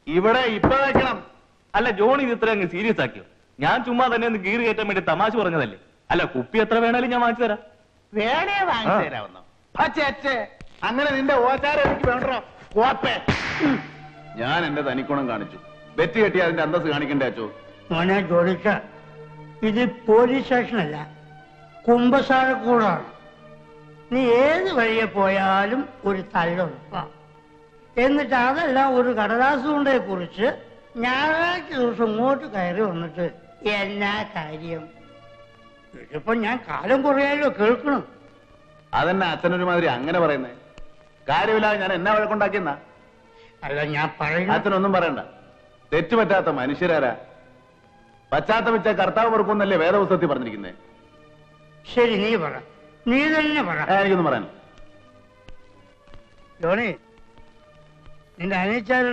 ഇവിടെ ഇപ്പൊ വെക്കണം. അല്ല ജോണി ഇത് ഇത്ര അങ്ങ് സീരിയസ് ആക്കിയോ? ഞാൻ ചുമ്മാ തന്നെ ഒന്ന് ഗീറ് കയറ്റാൻ വേണ്ടി തമാശ പറഞ്ഞതല്ലേ. അല്ല കുപ്പി എത്ര വേണേലും ഞാൻ വാങ്ങിച്ചു തരാം. വേണേ വാങ്ങിച്ചു തരാമെന്നോ? അങ്ങനെ നിന്റെ ഓച്ചാരം എനിക്ക് വേണ്ടോ? ഞാൻ എന്റെ തനിക്കുണം കാണിച്ചു. ബെറ്റ് കെട്ടി അതിന്റെ അന്തസ് കാണിക്കണ്ടേ അച്ചോ? മോനെ ജോലിക്ക, ഇത് പോലീസ് സ്റ്റേഷനല്ല, കുമ്പസാരക്കൂടാണ്. നീ ഏത് വഴിയെ പോയാലും ഒരു തല്ലുറപ്പാ. എന്നിട്ട് അതെല്ലാം ഒരു കടലാസ് കൊണ്ടേ കുറിച്ച് ഞായറാഴ്ച ദിവസം ഇങ്ങോട്ട് കയറി വന്നിട്ട് എന്നാ കാര്യം? ഇതിപ്പോ ഞാൻ കാലം കുറയാലോ കേൾക്കണം. അതെന്നെ അച്ഛനൊരുമാതിരി അങ്ങനെ പറയുന്നേ? കാര്യമില്ലാതെ ഞാൻ എന്നാ വഴക്കുണ്ടാക്കിയെന്നാ? അല്ല ഞാൻ പറയുന്ന അച്ഛനൊന്നും പറയണ്ട. തെറ്റുപറ്റാത്ത മനുഷ്യരാരാ? പശ്ചാത്തപിച്ച കർത്താവ് പൊറുക്കുന്നല്ലേ വേദപുസ്തകത്തിൽ പറഞ്ഞിരിക്കുന്നേ? ശരി, നീ പറ, നീ തന്നെ പറ. എനിക്കൊന്നും പറയാൻ. ജോണി, നിന്റെ അനിയച്ചാരുടെ